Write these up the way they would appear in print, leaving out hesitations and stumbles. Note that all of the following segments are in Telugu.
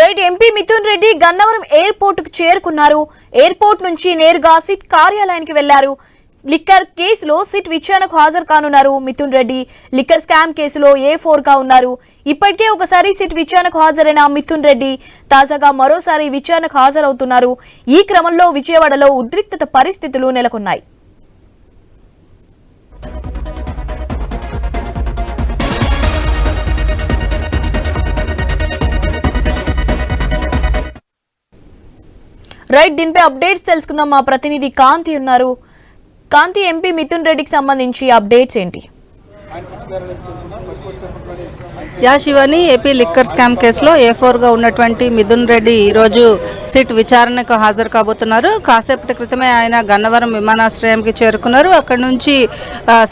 Right MP Mithun Reddy Gannavaram airport కు చేరుకున్నారు. ఎయిర్పోర్ట్ నుంచి నేరుగా సిట్ కార్యాలయానికి వెళ్లారు. లిక్కర్ కేసులో సిట్ విచారణకు హాజరు కానున్నారు. మిథున్ రెడ్డి లిక్కర్ స్కామ్ కేసులో A4 గా ఉన్నారు. ఇప్పటికే ఒకసారి సిట్ విచారణకు హాజరైన మిథున్ రెడ్డి తాజాగా మరోసారి విచారణకు హాజరవుతున్నారు. ఈ క్రమంలో విజయవాడలో ఉద్రిక్తత పరిస్థితులు నెలకొన్నాయి. రైట్, దీనిపై అప్డేట్స్ తెలుసుకుందాం. మా ప్రతినిధి కాంతి ఉన్నారు. కాంతి, ఎంపీ మిథున్ రెడ్డికి సంబంధించి అప్డేట్స్ ఏంటి? శివాని, ఏపీ లిక్కర్ స్కామ్ కేసులో A4 గా ఉన్నటువంటి మిథున్ రెడ్డి ఈరోజు సిట్ విచారణకు హాజరు కాబోతున్నారు. కాసేపటి క్రితమే ఆయన గన్నవరం విమానాశ్రయానికి చేరుకున్నారు. అక్కడి నుంచి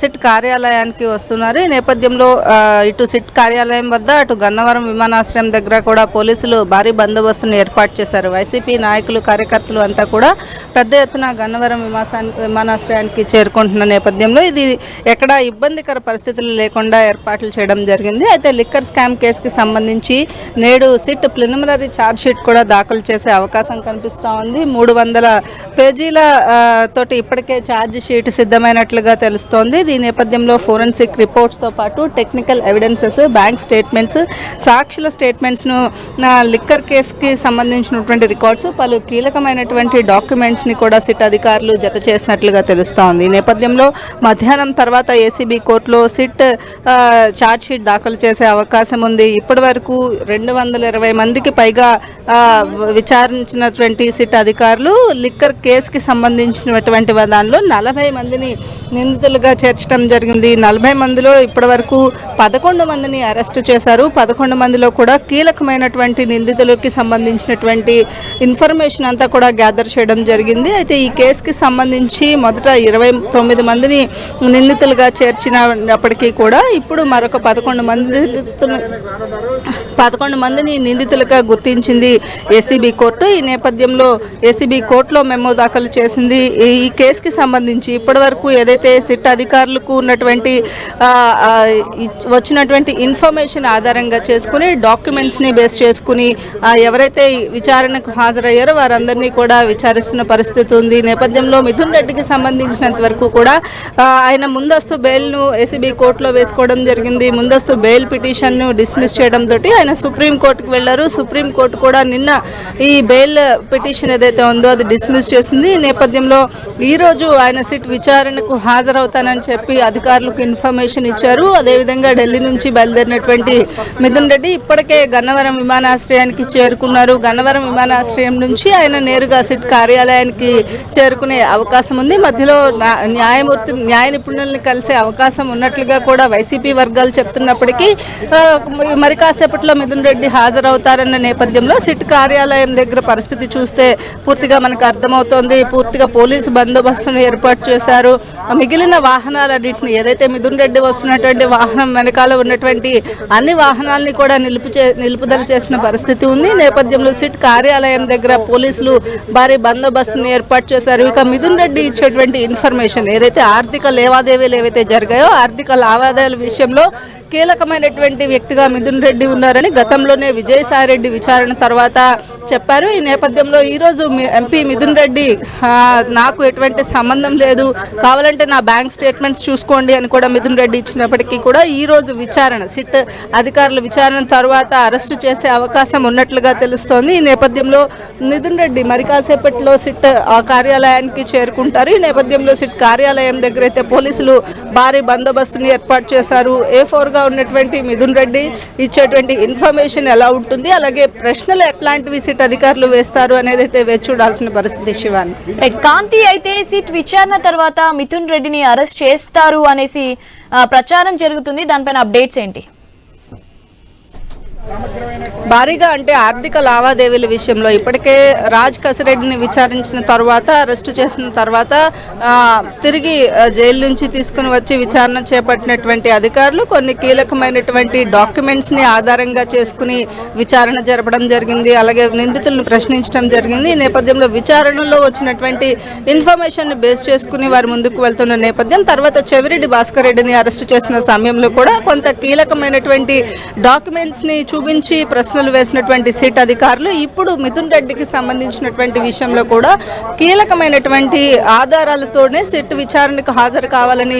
సిట్ కార్యాలయానికి వస్తున్నారు. ఈ నేపథ్యంలో ఇటు సిట్ కార్యాలయం వద్ద అటు గన్నవరం విమానాశ్రయం దగ్గర కూడా పోలీసులు భారీ బందోబస్తును ఏర్పాటు చేశారు. వైసీపీ నాయకులు, కార్యకర్తలు అంతా కూడా పెద్ద ఎత్తున గన్నవరం విమానాశ్రయానికి చేరుకుంటున్న నేపథ్యంలో ఇది ఎక్కడా ఇబ్బందికర పరిస్థితులు లేకుండా ఏర్పాట్లు చేయడం జరిగింది. అయితే లిక్కర్ స్కామ్ కేసుకి సంబంధించి నేడు సిట్ ప్రిలిమినరీ ఛార్జ్ షీట్ కూడా దాఖలు చేసే అవకాశం కనిపిస్తూ ఉంది. 300 పేజీల తోటి ఇప్పటికే ఛార్జ్ షీట్ సిద్ధమైనట్లుగా తెలుస్తోంది. దీని నేపథ్యంలో ఫోరెన్సిక్ రిపోర్ట్స్తో పాటు టెక్నికల్ ఎవిడెన్సెస్, బ్యాంక్ స్టేట్మెంట్స్, సాక్షుల స్టేట్మెంట్స్ను, లిక్కర్ కేసుకి సంబంధించినటువంటి రికార్డ్స్, పలు కీలకమైనటువంటి డాక్యుమెంట్స్ని కూడా సిట్ అధికారులు జత చేసినట్లుగా తెలుస్తోంది. ఈ నేపథ్యంలో మధ్యాహ్నం తర్వాత ఏసీబీ కోర్టులో సిట్ ఛార్జ్ షీట్ దాఖలు చేసే అవకాశం ఉంది. ఇప్పటి వరకు 220 మందికి పైగా విచారించినటువంటి సిట్ అధికారులు లిక్కర్ కేసుకి సంబంధించినటువంటి దానిలో 40 మందిని నిందితులుగా చేర్చడం జరిగింది. 40 మందిలో ఇప్పటి వరకు 11 మందిని అరెస్ట్ చేశారు. 11 మందిలో కూడా కీలకమైనటువంటి నిందితులకి సంబంధించినటువంటి ఇన్ఫర్మేషన్ అంతా కూడా గ్యాదర్ చేయడం జరిగింది. అయితే ఈ కేసుకి సంబంధించి మొదట 29 మందిని నిందితులుగా చేర్చినప్పటికీ కూడా ఇప్పుడు మరొక 11 మందిని నిందితులుగా గుర్తించింది ఏసీబీ కోర్టు. ఈ నేపథ్యంలో ఏసీబీ కోర్టులో మెమో దాఖలు చేసింది. ఈ కేసుకి సంబంధించి ఇప్పటి వరకు ఏదైతే సిట్ అధికారులకు ఉన్నటువంటి వచ్చినటువంటి ఇన్ఫర్మేషన్ ఆధారంగా చేసుకుని, డాక్యుమెంట్స్ని బేస్ చేసుకుని ఎవరైతే విచారణకు హాజరయ్యారో వారందరినీ కూడా విచారిస్తున్న పరిస్థితి ఉంది. ఈ నేపథ్యంలో మిథున్ రెడ్డికి సంబంధించినంత వరకు కూడా ఆయన ముందస్తు బెయిల్ను ఏసీబీ కోర్టులో వేసుకోవడం జరిగింది. ముందస్తు బెయిల్ పిటిషన్ను డిస్మిస్ చేయడంతో ఆయన సుప్రీంకోర్టుకు వెళ్లారు. సుప్రీంకోర్టు కూడా నిన్న ఈ బెయిల్ పిటిషన్ ఏదైతే ఉందో అది డిస్మిస్ చేసింది. ఈ నేపథ్యంలో ఈరోజు ఆయన సిట్ విచారణకు హాజరవుతానని చెప్పి అధికారులకు ఇన్ఫర్మేషన్ ఇచ్చారు. అదేవిధంగా ఢిల్లీ నుంచి బయలుదేరినటువంటి మిథున్ రెడ్డి ఇప్పటికే గన్నవరం విమానాశ్రయానికి చేరుకున్నారు. గన్నవరం విమానాశ్రయం నుంచి ఆయన నేరుగా సిట్ కార్యాలయానికి చేరుకునే అవకాశం ఉంది. మధ్యలో న్యాయ నిపుణుల్ని కలిసే అవకాశం ఉన్నట్లుగా కూడా వైసీపీ వర్గాలు చెప్తున్నప్పటికీ మరి కాసేపట్లో మిథున్ రెడ్డి హాజరవుతారన్న నేపథ్యంలో సిట్ కార్యాలయం దగ్గర పరిస్థితి చూస్తే పూర్తిగా మనకు అర్థమవుతోంది. పూర్తిగా పోలీసు బందోబస్తును ఏర్పాటు చేశారు. మిగిలిన వాహనాలన్నింటినీ, ఏదైతే మిథున్ రెడ్డి వస్తున్నటువంటి వాహనం వెనకాల ఉన్నటువంటి అన్ని వాహనాలని కూడా నిలుపుదల చేసిన పరిస్థితి ఉంది. నేపథ్యంలో సిట్ కార్యాలయం దగ్గర పోలీసులు భారీ బందోబస్తును ఏర్పాటు చేశారు. ఇక మిథున్ రెడ్డి ఇచ్చేటువంటి ఇన్ఫర్మేషన్, ఏదైతే ఆర్థిక లావాదేవీలు ఏవైతే జరిగాయో ఆర్థిక లావాదేవీల విషయంలో కీలకమైనటువంటి వ్యక్తిగా మిథున్ రెడ్డి ఉన్నారని గతంలోనే విజయసాయి రెడ్డి విచారణ తర్వాత చెప్పారు. ఈ నేపథ్యంలో ఈరోజు ఎంపీ మిథున్ రెడ్డి నాకు ఎటువంటి సంబంధం లేదు, కావాలంటే నా బ్యాంక్ స్టేట్మెంట్స్ చూసుకోండి అని కూడా మిథున్ రెడ్డి ఇచ్చినప్పటికీ కూడా ఈరోజు విచారణ, సిట్ అధికారుల విచారణ తర్వాత అరెస్టు చేసే అవకాశం ఉన్నట్లుగా తెలుస్తోంది. ఈ నేపథ్యంలో మిథున్ రెడ్డి మరి కాసేపట్లో సిట్ కార్యాలయానికి చేరుకుంటారు. ఈ నేపథ్యంలో సిట్ కార్యాలయం దగ్గర అయితే పోలీసులు భారీ బందోబస్తుని ఏర్పాటు చేశారు. A4 గా ఉన్నటువంటి మిథున్ రెడ్డి ఇచ్చేటువంటి ఇన్ఫర్మేషన్ ఎలా ఉంటుంది, అలాగే ప్రశ్నలు ఎట్లాంటివి సిట్ అధికారులు వేస్తారు అనేది అయితే వేచి చూడాల్సిన పరిస్థితి. శివాని, కాంతి, అయితే సిట్ విచారణ తర్వాత మిథున్ రెడ్డిని అరెస్ట్ చేస్తారు అనేసి ప్రచారం జరుగుతుంది. దానిపైన అప్డేట్స్ ఏంటి? భారీగా అంటే ఆర్థిక లావాదేవీల విషయంలో ఇప్పటికే రాజ్ కసిరెడ్డిని విచారించిన తర్వాత, అరెస్టు చేసిన తర్వాత తిరిగి జైలు నుంచి తీసుకుని వచ్చి విచారణ చేపట్టినటువంటి అధికారులు కొన్ని కీలకమైనటువంటి డాక్యుమెంట్స్ని ఆధారంగా చేసుకుని విచారణ జరపడం జరిగింది. అలాగే నిందితులను ప్రశ్నించడం జరిగింది. ఈ నేపథ్యంలో విచారణలో వచ్చినటువంటి ఇన్ఫర్మేషన్ని బేస్ చేసుకుని వారు ముందుకు వెళ్తున్న నేపథ్యం. తర్వాత చెవిరెడ్డి భాస్కర్ రెడ్డిని అరెస్టు చేసిన సమయంలో కూడా కొంత కీలకమైనటువంటి డాక్యుమెంట్స్ని చూపించి ప్రశ్నలు వేసినటువంటి సిట్ అధికారులు ఇప్పుడు మిథున్ రెడ్డికి సంబంధించినటువంటి విషయంలో కూడా కీలకమైనటువంటి ఆధారాలతోనే సిట్ విచారణకు హాజరు కావాలని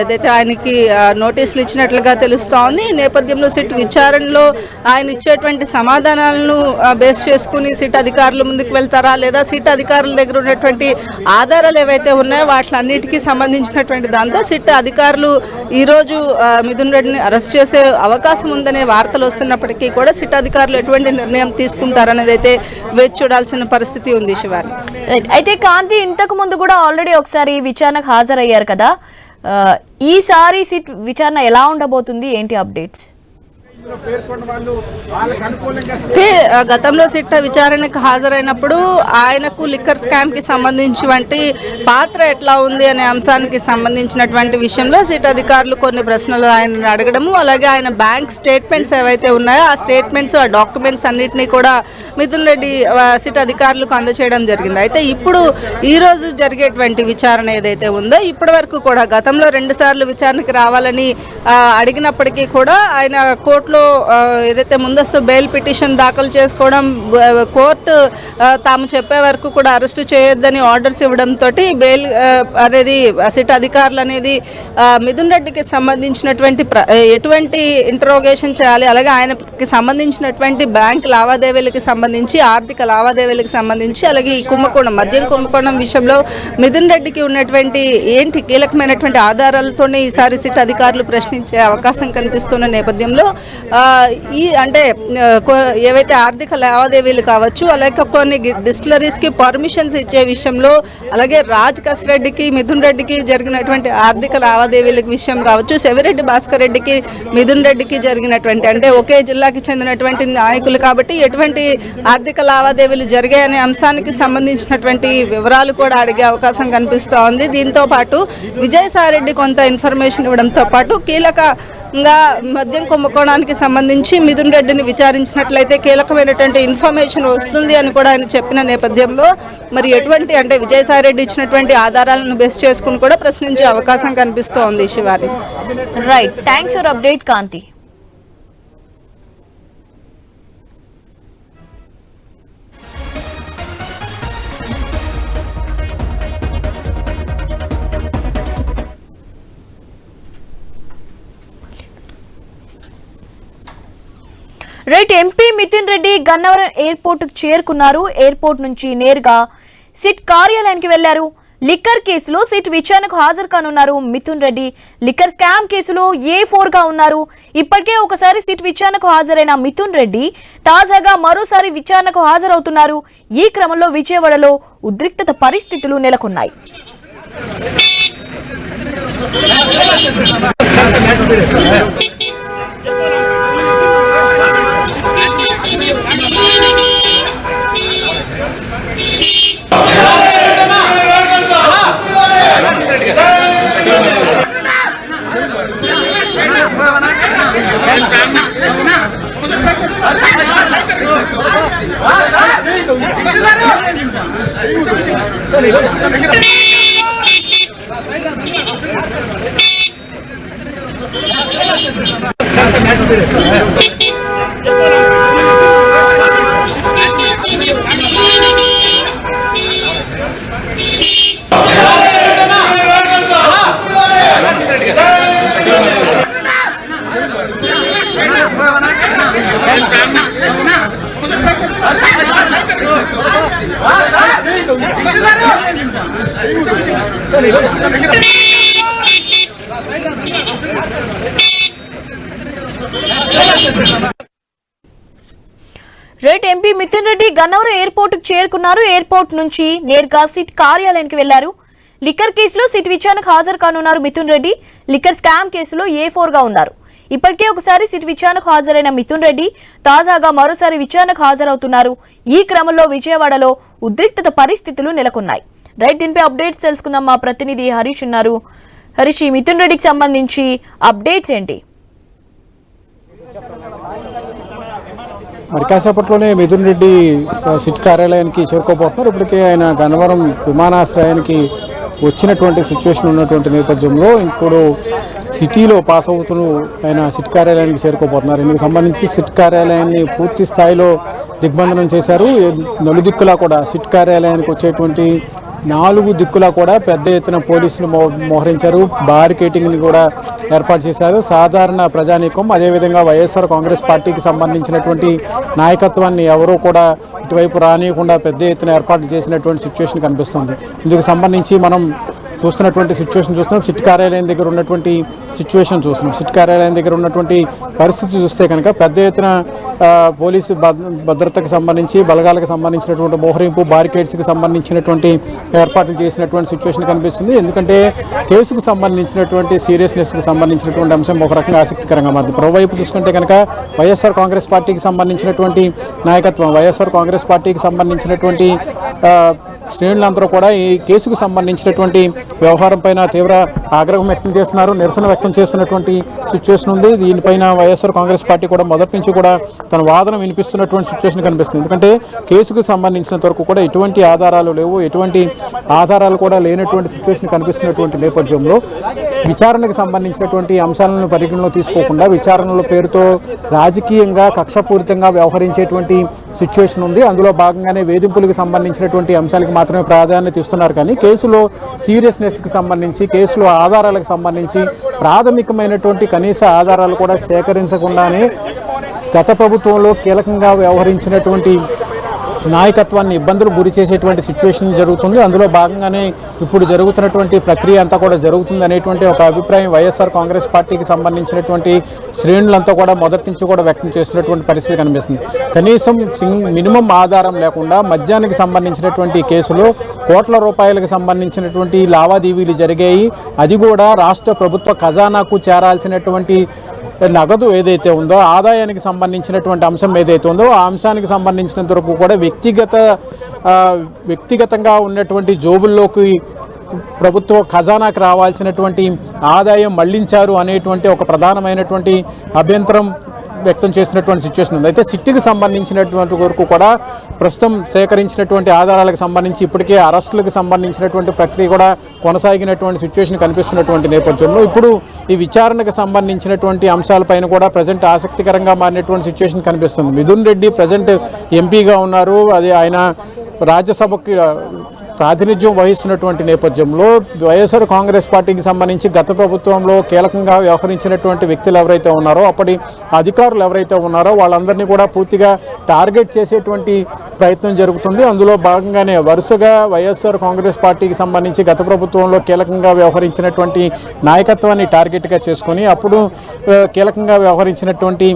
ఏదైతే ఆయనకి నోటీసులు ఇచ్చినట్లుగా తెలుస్తోంది. ఈ నేపథ్యంలో సిట్ విచారణలో ఆయన ఇచ్చేటువంటి సమాధానాలను బేస్ చేసుకుని సిట్ అధికారులు ముందుకు వెళ్తారా, లేదా సిట్ అధికారుల దగ్గర ఉన్నటువంటి ఆధారాలు ఏవైతే ఉన్నాయో వాటిలన్నిటికీ సంబంధించినటువంటి దాంతో సిట్ అధికారులు ఈరోజు మిథున్ రెడ్డిని అరెస్ట్ చేసే అవకాశం ఉందనే వార్తలు వస్తున్నప్పటికీ కూడా సిట్ అధికారులు ఎటువంటి నిర్ణయం తీసుకుంటారనేది అయితే వేచి చూడాల్సిన పరిస్థితి ఉంది. శివాని, అయితే కాంతి ఇంతకు ముందు కూడా ఆల్రెడీ ఒకసారి విచారణకు హాజరయ్యారు కదా, ఈసారి సిట్ విచారణ ఎలా ఉండబోతుంది, ఏంటి అప్డేట్స్? గతంలో సిట్ విచారణకు హాజరైనప్పుడు ఆయనకు లిక్కర్ స్కామ్ కి సంబంధించినటువంటి పాత్ర ఎట్లా ఉంది అనే అంశానికి సంబంధించినటువంటి విషయంలో సిట్ అధికారులు కొన్ని ప్రశ్నలు ఆయన అడగడము, అలాగే ఆయన బ్యాంక్ స్టేట్మెంట్స్ ఏవైతే ఉన్నాయో ఆ స్టేట్మెంట్స్ ఆ డాక్యుమెంట్స్ అన్నిటినీ కూడా మిథున్ రెడ్డి సిట్ అధికారులకు అందజేయడం జరిగింది. అయితే ఇప్పుడు ఈ రోజు జరిగేటువంటి విచారణ ఏదైతే ఉందో ఇప్పటి వరకు కూడా గతంలో 2 సార్లు విచారణకి రావాలని అడిగినప్పటికీ కూడా ఆయన కోర్టులో ఏదైతే ముందస్తు బెయిల్ పిటిషన్ దాఖలు చేసుకోవడం, కోర్టు తాము చెప్పే వరకు కూడా అరెస్టు చేయొద్దని ఆర్డర్స్ ఇవ్వడంతో బెయిల్ అనేది సిట్ అధికారులు అనేది మిథున్ రెడ్డికి సంబంధించినటువంటి ఎటువంటి ఇంటరోగేషన్ చేయాలి, అలాగే ఆయనకి సంబంధించినటువంటి బ్యాంక్ లావాదేవీలకు సంబంధించి ఆర్థిక లావాదేవీలకు సంబంధించి అలాగే ఈ కుంభకోణం మద్యం కుంభకోణం విషయంలో మిథున్ రెడ్డికి ఉన్నటువంటి ఏంటి కీలకమైనటువంటి ఆధారాలతోనే ఈసారి సిట్ అధికారులు ప్రశ్నించే అవకాశం కనిపిస్తున్న నేపథ్యంలో ఈ అంటే ఏవైతే ఆర్థిక లావాదేవీలు కావచ్చు, అలాగే కొన్ని డిస్టిలరీస్కి పర్మిషన్స్ ఇచ్చే విషయంలో, అలాగే రాజ్ కస్ రెడ్డికి మిథున్ రెడ్డికి జరిగినటువంటి ఆర్థిక లావాదేవీల విషయం కావచ్చు, సెవిరెడ్డి భాస్కర్ రెడ్డికి మిథున్ రెడ్డికి జరిగినటువంటి అంటే ఒకే జిల్లాకి చెందినటువంటి నాయకులు కాబట్టి ఎటువంటి ఆర్థిక లావాదేవీలు జరిగాయనే అంశానికి సంబంధించినటువంటి వివరాలు కూడా అడిగే అవకాశం కనిపిస్తూ ఉంది. దీంతో పాటు విజయసాయిరెడ్డి కొంత ఇన్ఫర్మేషన్ ఇవ్వడంతో పాటు కీలకంగా మద్యం కుంభకోణానికి సంబంధించి మిథున్ రెడ్డిని విచారించినట్లయితే కీలకమైనటువంటి ఇన్ఫర్మేషన్ వస్తుంది అని కూడా ఆయన చెప్పిన నేపథ్యంలో మరి ఎటువంటి అంటే విజయసాయిరెడ్డి ఇచ్చినటువంటి ఆధారాలను బేస్ చేసుకుని కూడా ప్రశ్నించే అవకాశం కనిపిస్తోంది. Shivani, right, thanks for update Kanti. Right, MP Mithun Reddy Gannavaram airport కు చేరుకున్నారు. ఎయిర్పోర్ట్ నుంచి నేరుగా సిట్ కార్యాలయానికి వెళ్లారు. లిక్కర్ కేసులో సిట్ విచారణకు హాజరు కానున్నారు మిథున్ రెడ్డి. లిక్కర్ స్కామ్ కేసులో A4 గా ఉన్నారు. ఇప్పటికే ఒకసారి సిట్ విచారణకు హాజరైన మిథున్ రెడ్డి తాజాగా మరోసారి విచారణకు హాజరవుతున్నారు. ఈ క్రమంలో విజయవాడలో ఉద్రిక్తత పరిస్థితులు నెలకొన్నాయి. Right, MP Mithun Reddy Gannavaram airport కు చేరుకున్నారు. ఎయిర్పోర్ట్ నుంచి నేరుగా సిట్ కార్యాలయానికి వెళ్లారు. లిక్కర్ కేసులో సిట్ విచారణకు హాజరు కానున్నారు మిథున్ రెడ్డి. లిక్కర్ స్కామ్ కేసులో A4 గా ఉన్నారు. ఇప్పటికే ఒకసారి సిట్ విచారణకు హాజరైన మిథున్ రెడ్డి తాజాగా మరోసారి విచారణకు హాజరవుతున్నారు. ఈ క్రమంలో విజయవాడలో ఉద్రిక్తత పరిస్థితులు నెలకొన్నాయి. రైట్, దీనిపై అప్డేట్స్ తెలుసుకుందాం. మా ప్రతినిధి హరీష్ ఉన్నారు. హరీష్, మిథున్ రెడ్డికి సంబంధించి అప్డేట్స్ ఏంటి? మరి కాసేపట్లోనే మిథున్ రెడ్డి సిట్ కార్యాలయానికి చేరుకోబోతున్నారు. ఇప్పటికే ఆయన గన్నవరం విమానాశ్రయానికి వచ్చినటువంటి సిచ్యువేషన్ ఉన్నటువంటి నేపథ్యంలో ఇప్పుడు సిటీలో పాస్ అవుతూ ఆయన సిట్ కార్యాలయానికి చేరుకోబోతున్నారు. ఇందుకు సంబంధించి సిట్ కార్యాలయాన్ని పూర్తి స్థాయిలో దిగ్బంధనం చేశారు. నలుదిక్కులా కూడా సిట్ కార్యాలయానికి వచ్చేటువంటి 4 దిక్కులా కూడా పెద్ద ఎత్తున పోలీసులు మోహరించారు. బారికేటింగ్ని కూడా ఏర్పాటు చేశారు. సాధారణ ప్రజానీకం, అదేవిధంగా వైఎస్ఆర్ కాంగ్రెస్ పార్టీకి సంబంధించినటువంటి నాయకత్వాన్ని ఎవరూ కూడా ఇటువైపు రానియకుండా పెద్ద ఎత్తున ఏర్పాట్లు చేసినటువంటి సిచ్యువేషన్ కనిపిస్తుంది. ఇందుకు సంబంధించి మనం చూస్తున్నటువంటి సిచ్యువేషన్ చూస్తున్నాం. సిట్ కార్యాలయం దగ్గర ఉన్నటువంటి సిచ్యువేషన్ చూస్తున్నాం. సిట్ కార్యాలయం దగ్గర ఉన్నటువంటి పరిస్థితి చూస్తే కనుక పెద్ద ఎత్తున పోలీసు భద్రతకు సంబంధించి బలగాలకు సంబంధించినటువంటి మోహరింపు, బారికేడ్స్కి సంబంధించినటువంటి ఏర్పాట్లు చేసినటువంటి సిచ్యువేషన్ కనిపిస్తుంది. ఎందుకంటే కేసుకు సంబంధించినటువంటి సీరియస్నెస్కి సంబంధించినటువంటి అంశం ఒక రకంగా ఆసక్తికరంగా మారింది. మరోవైపు చూసుకుంటే కనుక వైఎస్ఆర్ కాంగ్రెస్ పార్టీకి సంబంధించినటువంటి నాయకత్వం, వైఎస్ఆర్ కాంగ్రెస్ పార్టీకి సంబంధించినటువంటి శ్రేణులందరూ కూడా ఈ కేసుకు సంబంధించినటువంటి వ్యవహారం పైన తీవ్ర ఆగ్రహం వ్యక్తం చేస్తున్నారు, నిరసన వ్యక్తం చేస్తున్నటువంటి సిచ్యువేషన్ ఉంది. దీనిపైన వైఎస్ఆర్ కాంగ్రెస్ పార్టీ కూడా మొదటి నుంచి కూడా తన వాదన వినిపిస్తున్నటువంటి సిచ్యువేషన్ కనిపిస్తుంది. ఎందుకంటే కేసుకు సంబంధించినంత వరకు కూడా ఎటువంటి ఆధారాలు లేవు, ఎటువంటి ఆధారాలు కూడా లేనటువంటి సిచ్యువేషన్ కనిపిస్తున్నటువంటి నేపథ్యంలో విచారణకు సంబంధించినటువంటి అంశాలను పరిగణలో తీసుకోకుండా విచారణల పేరుతో రాజకీయంగా కక్షపూరితంగా వ్యవహరించేటువంటి సిచ్యువేషన్ ఉంది. అందులో భాగంగానే వేధింపులకు సంబంధించినటువంటి అంశాలకు మాత్రమే ప్రాధాన్యత ఇస్తున్నారు. కానీ కేసులో సీరియస్నెస్కి సంబంధించి, కేసులో ఆధారాలకు సంబంధించి ప్రాథమికమైనటువంటి కనీస ఆధారాలు కూడా సేకరించకుండానే గత ప్రభుత్వంలో కీలకంగా వ్యవహరించినటువంటి నాయకత్వాన్ని ఇబ్బందులు గురి చేసేటువంటి సిచ్యువేషన్ జరుగుతుంది. అందులో భాగంగానే ఇప్పుడు జరుగుతున్నటువంటి ప్రక్రియ అంతా కూడా జరుగుతుంది అనేటువంటి ఒక అభిప్రాయం వైఎస్ఆర్ కాంగ్రెస్ పార్టీకి సంబంధించినటువంటి శ్రేణులంతా కూడా మొదటి నుంచి కూడా వ్యక్తం చేస్తున్నటువంటి పరిస్థితి కనిపిస్తుంది. కనీసం మినిమం ఆధారం లేకుండా మద్యానికి సంబంధించినటువంటి కేసులో కోట్ల రూపాయలకు సంబంధించినటువంటి లావాదేవీలు జరిగాయి. అది కూడా రాష్ట్ర ప్రభుత్వ ఖజానాకు చేరాల్సినటువంటి నగదు ఏదైతే ఉందో, ఆదాయానికి సంబంధించినటువంటి అంశం ఏదైతే ఉందో ఆ అంశానికి సంబంధించినంత వరకు కూడా వ్యక్తిగతంగా ఉన్నటువంటి జోబుల్లోకి ప్రభుత్వ ఖజానాకు రావాల్సినటువంటి ఆదాయం మళ్లించారు అనేటువంటి ఒక ప్రధానమైనటువంటి అభ్యంతరం వ్యక్తం చేసినటువంటి సిచ్యువేషన్ ఉంది. అయితే సిట్కి సంబంధించినటువంటి వరకు కూడా ప్రస్తుతం సేకరించినటువంటి ఆధారాలకు సంబంధించి ఇప్పటికే అరెస్టులకు సంబంధించినటువంటి ప్రక్రియ కూడా కొనసాగినటువంటి సిచ్యువేషన్ కనిపిస్తున్నటువంటి నేపథ్యంలో ఇప్పుడు ఈ విచారణకు సంబంధించినటువంటి అంశాలపైన కూడా ప్రజెంట్ ఆసక్తికరంగా మారినటువంటి సిచ్యువేషన్ కనిపిస్తుంది. మిథున్ రెడ్డి ప్రజెంట్ ఎంపీగా ఉన్నారు. అది ఆయన రాజ్యసభకి ప్రాతినిధ్యం వహిస్తున్నటువంటి నేపథ్యంలో వైఎస్ఆర్ కాంగ్రెస్ పార్టీకి సంబంధించి గత ప్రభుత్వంలో కీలకంగా వ్యవహరించినటువంటి వ్యక్తులు ఎవరైతే ఉన్నారో, అప్పటి అధికారులు ఎవరైతే ఉన్నారో వాళ్ళందరినీ కూడా పూర్తిగా టార్గెట్ చేసేటువంటి ప్రయత్నం జరుగుతుంది. అందులో భాగంగానే వరుసగా వైఎస్ఆర్ కాంగ్రెస్ పార్టీకి సంబంధించి గత ప్రభుత్వంలో కీలకంగా వ్యవహరించినటువంటి నాయకత్వాన్ని టార్గెట్గా చేసుకొని అప్పుడు కీలకంగా వ్యవహరించినటువంటి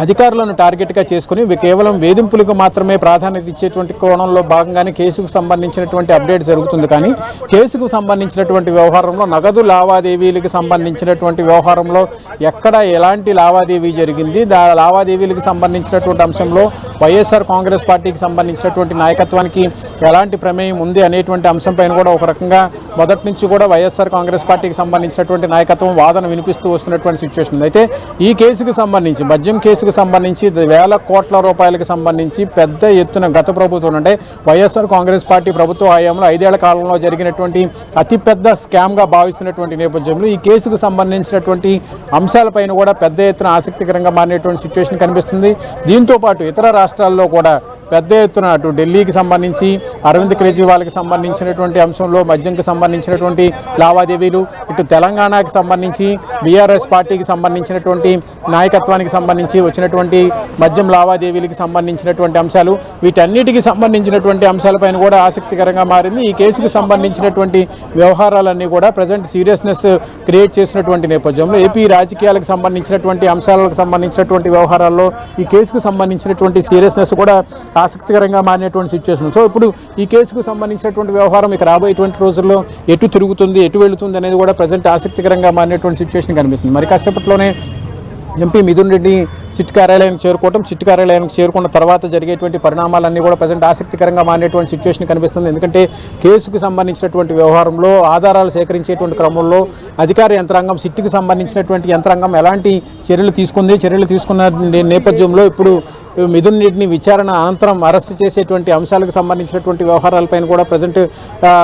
అధికారులను టార్గెట్గా చేసుకుని కేవలం వేధింపులకు మాత్రమే ప్రాధాన్యత ఇచ్చేటువంటి కోణంలో భాగంగానే కేసుకు సంబంధించినటువంటి అప్డేట్ జరుగుతుంది. కానీ కేసుకు సంబంధించినటువంటి వ్యవహారంలో నగదు లావాదేవీలకు సంబంధించినటువంటి వ్యవహారంలో ఎక్కడ ఎలాంటి లావాదేవీ జరిగింది, లావాదేవీలకు సంబంధించినటువంటి అంశంలో వైఎస్ఆర్ కాంగ్రెస్ పార్టీకి సంబంధించినటువంటి నాయకత్వానికి ఎలాంటి ప్రమేయం ఉంది అనేటువంటి అంశంపైన కూడా ఒక రకంగా మొదటి నుంచి కూడా వైఎస్ఆర్ కాంగ్రెస్ పార్టీకి సంబంధించినటువంటి నాయకత్వం వాదన వినిపిస్తూ వస్తున్నటువంటి సిచ్యువేషన్ ఉంది. అయితే ఈ కేసుకు సంబంధించి, మద్యం కేసుకు సంబంధించి వేల కోట్ల రూపాయలకు సంబంధించి పెద్ద ఎత్తున గత ప్రభుత్వం అంటే వైఎస్ఆర్ కాంగ్రెస్ పార్టీ ప్రభుత్వ హయాంలో 5 ఏళ్ల కాలంలో జరిగినటువంటి అతిపెద్ద స్కామ్గా భావిస్తున్నటువంటి నేపథ్యంలో ఈ కేసుకు సంబంధించినటువంటి అంశాలపైన కూడా పెద్ద ఎత్తున ఆసక్తికరంగా మారినటువంటి సిచ్యువేషన్ కనిపిస్తుంది. దీంతోపాటు ఇతర రాష్ట్రాల్లో కూడా పెద్ద ఎత్తున అటు ఢిల్లీకి సంబంధించి అరవింద్ కేజ్రీవాల్కి సంబంధించినటువంటి అంశంలో మద్యంకి సంబంధించినటువంటి లావాదేవీలు, ఇటు తెలంగాణకి సంబంధించి బీఆర్ఎస్ పార్టీకి సంబంధించినటువంటి నాయకత్వానికి సంబంధించి వచ్చినటువంటి మద్యం లావాదేవీలకు సంబంధించినటువంటి అంశాలు, వీటన్నిటికీ సంబంధించినటువంటి అంశాలపైన కూడా ఆసక్తికరంగా మారింది. ఈ కేసుకు సంబంధించినటువంటి వ్యవహారాలన్నీ కూడా ప్రజెంట్ సీరియస్నెస్ క్రియేట్ చేసినటువంటి నేపథ్యంలో ఏపీ రాజకీయాలకు సంబంధించినటువంటి అంశాలకు సంబంధించినటువంటి వ్యవహారాల్లో ఈ కేసుకు సంబంధించినటువంటి సీరియస్నెస్ కూడా ఆసక్తికరంగా మారినటువంటి సిచ్యువేషన్. సో ఇప్పుడు ఈ కేసుకు సంబంధించినటువంటి వ్యవహారం ఇక రాబోయేటువంటి రోజుల్లో ఎటు తిరుగుతుంది, ఎటు వెళుతుంది అనేది కూడా ప్రజెంట్ ఆసక్తికరంగా మారినటువంటి సిచ్యువేషన్ కనిపిస్తుంది. మరి కాసేపట్లోనే ఎంపీ మిథున్ రెడ్డి సిట్ కార్యాలయానికి చేరుకోవటం, సిట్ కార్యాలయానికి చేరుకున్న తర్వాత జరిగేటువంటి పరిణామాలన్నీ కూడా ప్రజెంట్ ఆసక్తికరంగా మారినటువంటి సిచ్యువేషన్ కనిపిస్తుంది. ఎందుకంటే కేసుకు సంబంధించినటువంటి వ్యవహారంలో ఆధారాలు సేకరించేటువంటి క్రమంలో అధికార యంత్రాంగం, సిట్కి సంబంధించినటువంటి యంత్రాంగం ఎలాంటి చర్యలు తీసుకున్న నేపథ్యంలో ఇప్పుడు మిథున్ రెడ్డిని విచారణ అనంతరం అరెస్ట్ చేసేటువంటి అంశాలకు సంబంధించినటువంటి వ్యవహారాలపైన కూడా ప్రజెంట్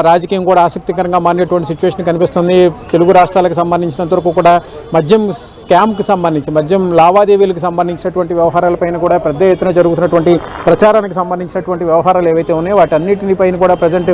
రాజకీయం కూడా ఆసక్తికరంగా మారినటువంటి సిచ్యువేషన్ కనిపిస్తుంది. తెలుగు రాష్ట్రాలకు సంబంధించినంత వరకు కూడా మద్యం స్కామ్కి సంబంధించి, మద్యం లావాదేవీలకు సంబంధించినటువంటి వ్యవహారాలపైన కూడా పెద్ద ఎత్తున జరుగుతున్నటువంటి ప్రచారానికి సంబంధించినటువంటి వ్యవహారాలు ఏవైతే ఉన్నాయో వాటన్నిటిపైన కూడా ప్రజెంట్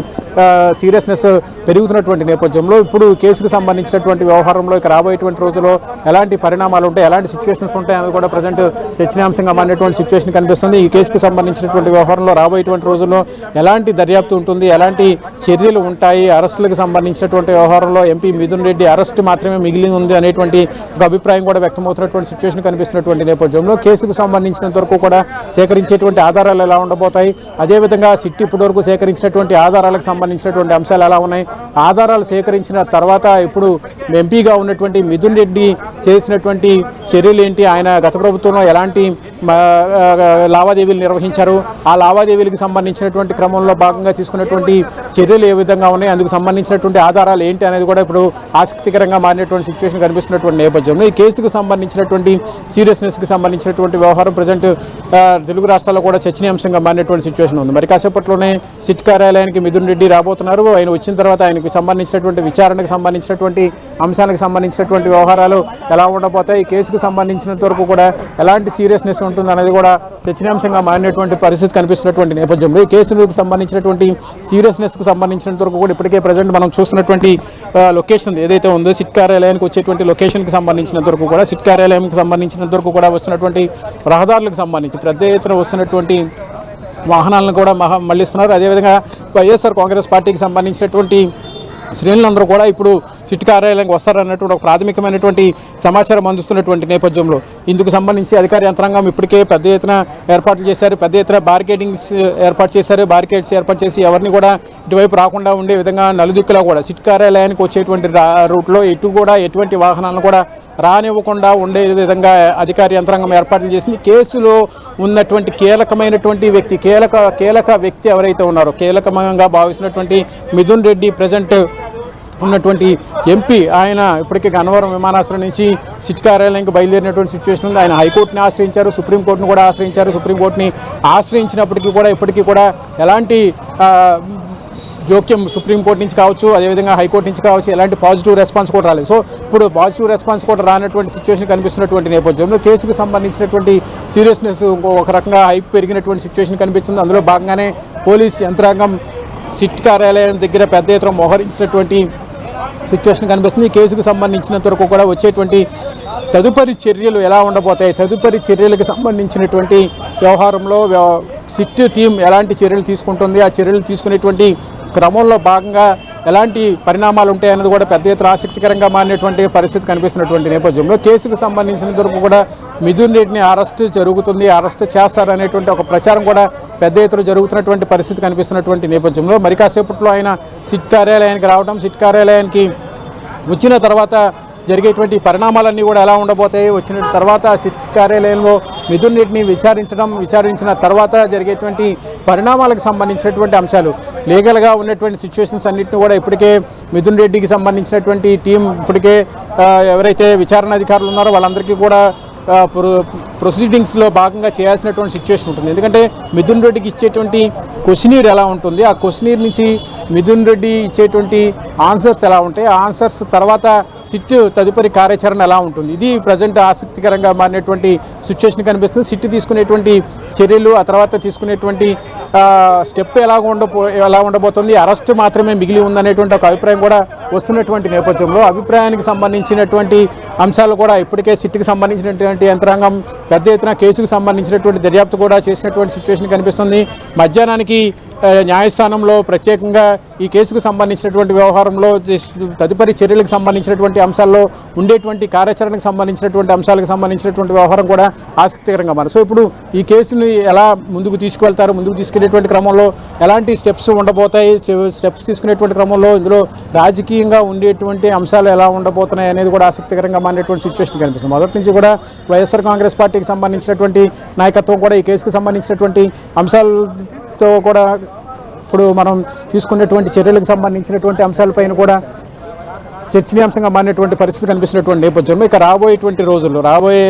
సీరియస్నెస్ పెరుగుతున్నటువంటి నేపథ్యంలో ఇప్పుడు కేసుకు సంబంధించినటువంటి వ్యవహారంలో ఇక రాబోయేటువంటి రోజుల్లో ఎలాంటి పరిణామాలు ఉంటాయి, ఎలాంటి సిచ్యువేషన్స్ ఉంటాయి అనేది కూడా ప్రజెంట్ చర్చనీయాంశంగా మారినటువంటి సిచ్యువేషన్ కనిపిస్తుంది. ఈ కేసుకు సంబంధించినటువంటి వ్యవహారంలో రాబోయేటువంటి రోజుల్లో ఎలాంటి దర్యాప్తు ఉంటుంది, ఎలాంటి చర్యలు ఉంటాయి, అరెస్టులకు సంబంధించినటువంటి వ్యవహారంలో ఎంపీ మిథున్ రెడ్డి అరెస్ట్ మాత్రమే మిగిలి ఉంది అనేటువంటి ఒక అభిప్రాయం కూడా వ్యక్తమవుతున్నటువంటి సిచ్యువేషన్ కనిపిస్తున్నటువంటి నేపథ్యంలో కేసుకు సంబంధించినంత వరకు కూడా సేకరించేటువంటి ఆధారాలు ఎలా ఉండబోతాయి, అదేవిధంగా సిట్ ఇప్పటివరకు సేకరించినటువంటి ఆధారాలకు సంబంధించినటువంటి అంశాలు ఎలా ఉన్నాయి, ఆధారాలు సేకరించిన తర్వాత ఇప్పుడు ఎంపీగా ఉన్నటువంటి మిథున్ రెడ్డి చేసినటువంటి చర్యలు ఏంటి, ఆయన గత ప్రభుత్వంలో ఎలాంటి లావాదేవీలు నిర్వహించారు, ఆ లావాదేవీలకు సంబంధించినటువంటి క్రమంలో భాగంగా తీసుకున్నటువంటి చర్యలు ఏ విధంగా ఉన్నాయి, అందుకు సంబంధించినటువంటి ఆధారాలు ఏంటి అనేది కూడా ఇప్పుడు ఆసక్తికరంగా మారినటువంటి సిచ్యువేషన్ కనిపిస్తున్నటువంటి నేపథ్యంలో ఈ కేసుకు సంబంధించినటువంటి సీరియస్నెస్కి సంబంధించినటువంటి వ్యవహారం ప్రజెంట్ తెలుగు రాష్ట్రాల్లో కూడా చర్చనీయాంశంగా మారినటువంటి సిచ్యువేషన్ ఉంది. మరి కాసేపట్లోనే సిట్ కార్యాలయానికి మిథున్ రెడ్డి రాబోతున్నారు. ఆయన వచ్చిన తర్వాత ఆయనకు సంబంధించినటువంటి విచారణకు సంబంధించినటువంటి అంశాలకు సంబంధించినటువంటి వ్యవహారాలు ఎలా ఉండబోతాయి, ఈ కేసుకు సంబంధించినంత వరకు కూడా ఎలాంటి సీరియస్నెస్ ఉంటుంది అనేది కూడా చర్చనీయాంశంగా మారినటువంటి పరిస్థితి కనిపిస్తున్నటువంటి నేపథ్యంలో ఈ కేసులకు సంబంధించినటువంటి సీరియస్నెస్కు సంబంధించినంత వరకు కూడా ఇప్పటికే ప్రజెంట్ మనం చూస్తున్నటువంటి లొకేషన్ ఏదైతే ఉందో సిట్ కార్యాలయానికి వచ్చేటువంటి లొకేషన్కి సంబంధించినంత వరకు కూడా, సిట్ కార్యాలయంకి సంబంధించినంత వరకు కూడా వస్తున్నటువంటి రహదారులకు సంబంధించి పెద్ద ఎత్తున వస్తున్నటువంటి వాహనాలను కూడా మళ్లిస్తున్నారు. అదేవిధంగా వైఎస్ఆర్ కాంగ్రెస్ పార్టీకి సంబంధించినటువంటి శ్రేణులందరూ కూడా ఇప్పుడు సిట్ కార్యాలయానికి వస్తారన్నటువంటి ఒక ప్రాథమికమైనటువంటి సమాచారం అందుతున్నటువంటి నేపథ్యంలో ఇందుకు సంబంధించి అధికార యంత్రాంగం ఇప్పటికే పెద్ద ఎత్తున ఏర్పాట్లు చేశారు, పెద్ద ఎత్తున బారికేడింగ్స్ ఏర్పాటు చేశారు, బారికేడ్స్ ఏర్పాటు చేసి ఎవరిని కూడా ఇటువైపు రాకుండా ఉండే విధంగా నలుదిక్కులా కూడా సిట్ కార్యాలయానికి వచ్చేటువంటి రూట్లో ఇటు కూడా ఎటువంటి వాహనాలను కూడా రానివ్వకుండా ఉండే విధంగా అధికార యంత్రాంగం ఏర్పాట్లు చేసింది. కేసులో ఉన్నటువంటి కీలకమైనటువంటి వ్యక్తి, కీలక వ్యక్తి ఎవరైతే ఉన్నారో, కీలకంగా భావిస్తున్నటువంటి మిథున్ రెడ్డి ప్రజెంట్ ఉన్నటువంటి ఎంపీ ఆయన ఇప్పటికే గన్నవరం విమానాశ్రయం నుంచి సిట్ కార్యాలయానికి బయలుదేరినటువంటి సిచ్యువేషన్ ఉంది. ఆయన హైకోర్టుని ఆశ్రయించారు, సుప్రీంకోర్టును కూడా ఆశ్రయించారు. సుప్రీంకోర్టుని ఆశ్రయించినప్పటికీ కూడా ఇప్పటికీ కూడా ఎలాంటి జోక్యం సుప్రీంకోర్టు నుంచి కావచ్చు, అదేవిధంగా హైకోర్టు నుంచి కావచ్చు, ఎలాంటి పాజిటివ్ రెస్పాన్స్ కూడా రాలేదు. సో ఇప్పుడు పాజిటివ్ రెస్పాన్స్ కూడా రానటువంటి సిచ్యువేషన్ కనిపిస్తున్నటువంటి నేపథ్యంలో కేసుకు సంబంధించినటువంటి సీరియస్నెస్ ఒక రకంగా హైప్ పెరిగినటువంటి సిచ్యువేషన్ కనిపిస్తుంది. అందులో భాగంగానే పోలీస్ యంత్రాంగం సిట్ కార్యాలయం దగ్గర పెద్ద ఎత్తున మోహరించినటువంటి సిచ్యువేషన్ కనిపిస్తుంది. ఈ కేసుకు సంబంధించినంత వరకు కూడా వచ్చేటువంటి తదుపరి చర్యలు ఎలా ఉండబోతాయి, తదుపరి చర్యలకు సంబంధించినటువంటి వ్యవహారంలో సిట్ టీం ఎలాంటి చర్యలు తీసుకుంటుంది, ఆ చర్యలు తీసుకునేటువంటి క్రమంలో భాగంగా ఎలాంటి పరిణామాలు ఉంటాయన్నది కూడా పెద్ద ఎత్తున ఆసక్తికరంగా మారినటువంటి పరిస్థితి కనిపిస్తున్నటువంటి నేపథ్యంలో కేసుకు సంబంధించినంత వరకు కూడా మిథున్ రెడ్డిని అరెస్ట్ జరుగుతుంది, అరెస్ట్ చేస్తారనేటువంటి ఒక ప్రచారం కూడా పెద్ద ఎత్తున జరుగుతున్నటువంటి పరిస్థితి కనిపిస్తున్నటువంటి నేపథ్యంలో మరి కాసేపట్లో ఆయన సిట్ కార్యాలయానికి రావడం, సిట్ కార్యాలయానికి వచ్చిన తర్వాత జరిగేటువంటి పరిణామాలన్నీ కూడా ఎలా ఉండబోతాయి, వచ్చిన తర్వాత సిట్ కార్యాలయంలో మిథున్ రెడ్డిని విచారించిన తర్వాత జరిగేటువంటి పరిణామాలకు సంబంధించినటువంటి అంశాలు, లీగల్గా ఉన్నటువంటి సిచ్యువేషన్స్ అన్నింటినీ కూడా ఇప్పటికే మిథున్ రెడ్డికి సంబంధించినటువంటి టీం ఇప్పటికే ఎవరైతే విచారణ అధికారులు ఉన్నారో వాళ్ళందరికీ కూడా ప్రొసీడింగ్స్లో భాగంగా చేయాల్సినటువంటి సిచ్యువేషన్ ఉంటుంది. ఎందుకంటే మిథున్ రెడ్డికి ఇచ్చేటువంటి క్వశ్చనీర్ ఎలా ఉంటుంది, ఆ క్వశ్చనీర్ నుంచి మిథున్ రెడ్డి ఇచ్చేటువంటి ఆన్సర్స్ ఎలా ఉంటాయి, ఆ ఆన్సర్స్ తర్వాత సిట్ తదుపరి కార్యాచరణ ఎలా ఉంటుంది, ఇది ప్రజెంట్ ఆసక్తికరంగా మారినటువంటి సిచ్యువేషన్ కనిపిస్తుంది. సిట్ తీసుకునేటువంటి చర్యలు, ఆ తర్వాత తీసుకునేటువంటి స్టెప్ ఎలా ఉండబోతుంది, అరెస్ట్ మాత్రమే మిగిలి ఉందనేటువంటి ఒక అభిప్రాయం కూడా వస్తున్నటువంటి నేపథ్యంలో అభిప్రాయానికి సంబంధించినటువంటి అంశాలు కూడా ఇప్పటికే సిట్కి సంబంధించినటువంటి యంత్రాంగం పెద్ద ఎత్తున కేసుకు సంబంధించినటువంటి దర్యాప్తు కూడా చేసినటువంటి సిచ్యువేషన్ కనిపిస్తుంది. మధ్యాహ్నానికి న్యాయస్థానంలో ప్రత్యేకంగా ఈ కేసుకు సంబంధించినటువంటి వ్యవహారంలో తదుపరి చర్యలకు సంబంధించినటువంటి అంశాల్లో ఉండేటువంటి కార్యాచరణకు సంబంధించినటువంటి అంశాలకు సంబంధించినటువంటి వ్యవహారం కూడా ఆసక్తికరంగా మారు. సో ఇప్పుడు ఈ కేసుని ఎలా ముందుకు తీసుకువెళ్తారు, ముందుకు తీసుకెళ్లేటువంటి క్రమంలో ఎలాంటి స్టెప్స్ ఉండబోతాయి, స్టెప్స్ తీసుకునేటువంటి క్రమంలో ఇందులో రాజకీయంగా ఉండేటువంటి అంశాలు ఎలా ఉండబోతున్నాయి అనేది కూడా ఆసక్తికరంగా మారినటువంటి సిచ్యువేషన్ కనిపిస్తుంది. మొదటి నుంచి కూడా వైఎస్ఆర్ కాంగ్రెస్ పార్టీకి సంబంధించినటువంటి నాయకత్వం కూడా ఈ కేసుకు సంబంధించినటువంటి అంశాలతో కూడా ఇప్పుడు మనం తీసుకున్నటువంటి చర్యలకు సంబంధించినటువంటి అంశాలపైన కూడా చర్చనీయాంశంగా మారినటువంటి పరిస్థితి కనిపిస్తున్నటువంటి నేపథ్యంలో ఇక రాబోయేటువంటి రోజుల్లో రాబోయే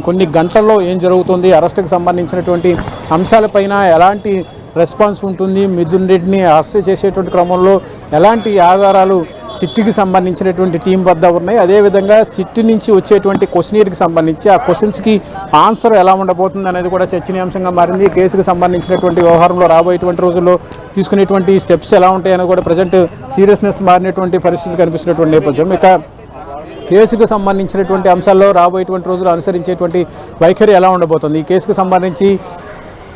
కొన్ని గంటల్లో ఏం జరుగుతుంది, అరెస్టుకు సంబంధించినటువంటి అంశాలపైన ఎలాంటి రెస్పాన్స్ ఉంటుంది, మిథున్ రెడ్డిని అరెస్ట్ చేసేటువంటి క్రమంలో ఎలాంటి ఆధారాలు సిట్కి సంబంధించినటువంటి టీం వద్ద ఉన్నాయి, అదేవిధంగా సిట్ నుంచి వచ్చేటువంటి క్వశ్చనీర్కి సంబంధించి ఆ క్వశ్చన్స్కి ఆన్సర్ ఎలా ఉండబోతుంది అనేది కూడా చర్చనీయాంశంగా మారింది. కేసుకు సంబంధించినటువంటి వ్యవహారంలో రాబోయేటువంటి రోజుల్లో తీసుకునేటువంటి స్టెప్స్ ఎలా ఉంటాయని కూడా ప్రజెంట్ సీరియస్నెస్ మారినటువంటి పరిస్థితి కనిపిస్తున్నటువంటి నేపథ్యం. ఇక కేసుకు సంబంధించినటువంటి అంశాల్లో రాబోయేటువంటి రోజులు అనుసరించేటువంటి వైఖరి ఎలా ఉండబోతుంది, ఈ కేసుకు సంబంధించి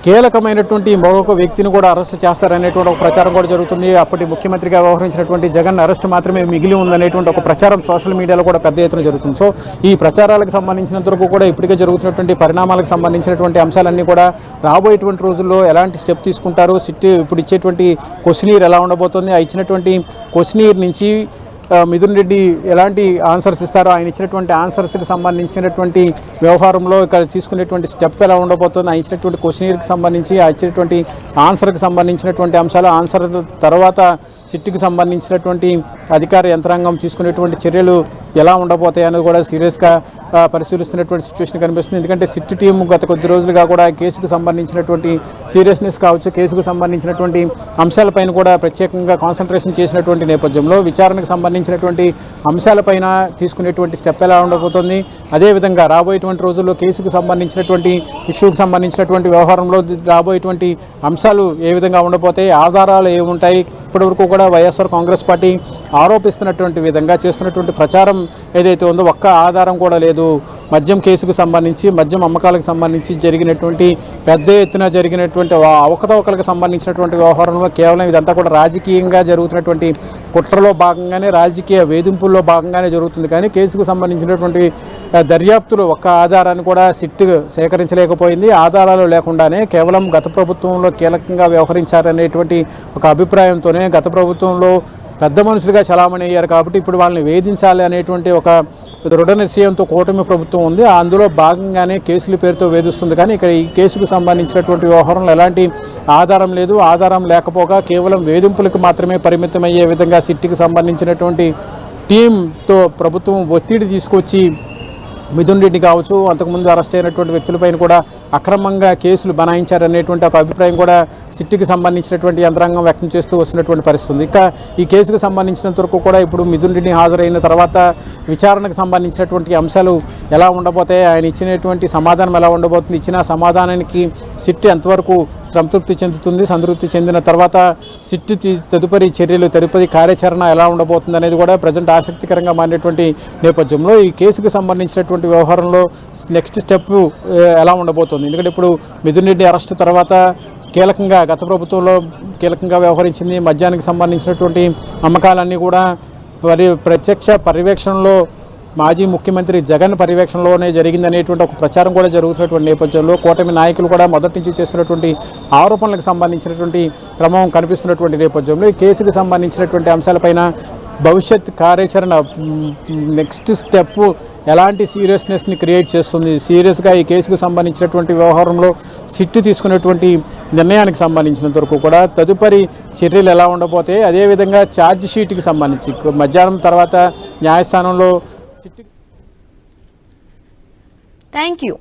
కీలకమైనటువంటి మరొక వ్యక్తిని కూడా అరెస్ట్ చేస్తారనేటువంటి ఒక ప్రచారం కూడా జరుగుతుంది. అప్పటి ముఖ్యమంత్రిగా వ్యవహరించినటువంటి జగన్ అరెస్ట్ మాత్రమే మిగిలి ఉందనేటువంటి ఒక ప్రచారం సోషల్ మీడియాలో కూడా పెద్ద ఎత్తున జరుగుతుంది. సో ఈ ప్రచారాలకు సంబంధించినంత వరకు కూడా ఇప్పటికే జరుగుతున్నటువంటి పరిణామాలకు సంబంధించినటువంటి అంశాలన్నీ కూడా రాబోయేటువంటి రోజుల్లో ఎలాంటి స్టెప్ తీసుకుంటారు, సిట్ ఇప్పుడు ఇచ్చేటువంటి క్వశ్చనీర్ ఎలా ఉండబోతుంది, ఆ ఇచ్చినటువంటి క్వశ్చనీర్ నుంచి మిథున్ రెడ్డి ఎలాంటి ఆన్సర్స్ ఇస్తారో, ఆయన ఇచ్చినటువంటి ఆన్సర్స్కి సంబంధించినటువంటి వ్యవహారంలో ఇక్కడ తీసుకునేటువంటి స్టెప్ ఎలా ఉండబోతుంది, ఆయన ఇచ్చినటువంటి క్వశ్చనీర్కి సంబంధించి ఆ ఇచ్చినటువంటి ఆన్సర్కి సంబంధించినటువంటి అంశాలు, ఆన్సర్ తర్వాత సిట్కి సంబంధించినటువంటి అధికార యంత్రాంగం తీసుకునేటువంటి చర్యలు ఎలా ఉండబోతాయి అనేది కూడా సీరియస్గా పరిశీలిస్తున్నటువంటి సిచ్యువేషన్ కనిపిస్తుంది. ఎందుకంటే సిట్ టీం గత కొద్ది రోజులుగా కూడా కేసుకు సంబంధించినటువంటి సీరియస్నెస్ కావచ్చు, కేసుకు సంబంధించినటువంటి అంశాలపైన కూడా ప్రత్యేకంగా కాన్సన్ట్రేషన్ చేసినటువంటి నేపథ్యంలో విచారణకు సంబంధించినటువంటి అంశాలపైన తీసుకునేటువంటి స్టెప్ ఎలా ఉండబోతుంది, అదేవిధంగా రాబోయేటువంటి రోజుల్లో కేసుకు సంబంధించినటువంటి ఇష్యూకి సంబంధించినటువంటి వ్యవహారంలో రాబోయేటువంటి అంశాలు ఏ విధంగా ఉండబోతాయి, ఆధారాలు ఏముంటాయి, ఇప్పటివరకు కూడా వైఎస్ఆర్ కాంగ్రెస్ పార్టీ ఆరోపిస్తున్నటువంటి విధంగా చేస్తున్నటువంటి ప్రచారం ఏదైతే ఉందో ఒక్క ఆధారం కూడా లేదు, మద్యం కేసుకు సంబంధించి మద్యం అమ్మకాలకు సంబంధించి జరిగినటువంటి పెద్ద ఎత్తున జరిగినటువంటి అవకతవకలకు సంబంధించినటువంటి వ్యవహారంలో కేవలం ఇదంతా కూడా రాజకీయంగా జరుగుతున్నటువంటి కుట్రలో భాగంగానే, రాజకీయ వేధింపుల్లో భాగంగానే జరుగుతుంది. కానీ కేసుకు సంబంధించినటువంటి దర్యాప్తులు ఒక్క ఆధారాన్ని కూడా సిట్ సేకరించలేకపోయింది. ఆధారాలు లేకుండానే కేవలం గత ప్రభుత్వంలో కీలకంగా వ్యవహరించారనేటువంటి ఒక అభిప్రాయంతోనే గత ప్రభుత్వంలో పెద్ద మనుషులుగా చలామణి అయ్యారు కాబట్టి ఇప్పుడు వాళ్ళని వేధించాలి అనేటువంటి ఒక దృఢ నిశ్చయంతో కూటమి ప్రభుత్వం ఉంది. అందులో భాగంగానే కేసుల పేరుతో వేధిస్తుంది. కానీ ఇక్కడ ఈ కేసుకు సంబంధించినటువంటి వ్యవహారంలో ఎలాంటి ఆధారం లేదు. ఆధారం లేకపోగా కేవలం వేధింపులకు మాత్రమే పరిమితమయ్యే విధంగా సిట్కి సంబంధించినటువంటి టీంతో ప్రభుత్వం ఒత్తిడి తీసుకొచ్చి మిథున్ రెడ్డి కావచ్చు, అంతకుముందు అరెస్ట్ అయినటువంటి వ్యక్తులపైన కూడా అక్రమంగా కేసులు బనాయించారనేటువంటి ఒక అభిప్రాయం కూడా సిట్కి సంబంధించినటువంటి యంత్రాంగం వ్యక్తం చేస్తూ వస్తున్నటువంటి పరిస్థితి. ఇక ఈ కేసుకు సంబంధించినంత వరకు కూడా ఇప్పుడు మిథున్ రెడ్డి హాజరైన తర్వాత విచారణకు సంబంధించినటువంటి అంశాలు ఎలా ఉండబోతాయి, ఆయన ఇచ్చినటువంటి సమాధానం ఎలా ఉండబోతుంది, ఇచ్చిన సమాధానానికి సిట్ ఎంతవరకు సంతృప్తి చెందుతుంది, సంతృప్తి చెందిన తర్వాత సిట్ తదుపరి చర్యలు, తదుపరి కార్యాచరణ ఎలా ఉండబోతుంది అనేది కూడా ప్రజెంట్ ఆసక్తికరంగా మారినటువంటి నేపథ్యంలో ఈ కేసుకు సంబంధించినటువంటి వ్యవహారంలో నెక్స్ట్ స్టెప్ ఎలా ఉండబోతుంది. ఎందుకంటే ఇప్పుడు మిథున్ రెడ్డి అరెస్ట్ తర్వాత కీలకంగా గత ప్రభుత్వంలో కీలకంగా వ్యవహరించింది, మద్యానికి సంబంధించినటువంటి అమ్మకాలన్నీ కూడా ప్రత్యక్ష పర్యవేక్షణలో మాజీ ముఖ్యమంత్రి జగన్ పర్యవేక్షణలోనే జరిగిందనేటువంటి ఒక ప్రచారం కూడా జరుగుతున్నటువంటి నేపథ్యంలో కూటమి నాయకులు కూడా మొదటి నుంచి చేస్తున్నటువంటి ఆరోపణలకు సంబంధించినటువంటి క్రమం కనిపిస్తున్నటువంటి నేపథ్యంలో ఈ కేసుకు సంబంధించినటువంటి అంశాలపైన భవిష్యత్ కార్యాచరణ నెక్స్ట్ స్టెప్ ఎలాంటి సీరియస్నెస్ని క్రియేట్ చేస్తుంది, సీరియస్గా ఈ కేసుకు సంబంధించినటువంటి వ్యవహారంలో సిట్ తీసుకున్నటువంటి నిర్ణయానికి సంబంధించినంత వరకు కూడా తదుపరి చర్యలు ఎలా ఉండబోతాయి, అదేవిధంగా ఛార్జ్ షీట్కి సంబంధించి మధ్యాహ్నం తర్వాత న్యాయస్థానంలో సిట్. Thank you.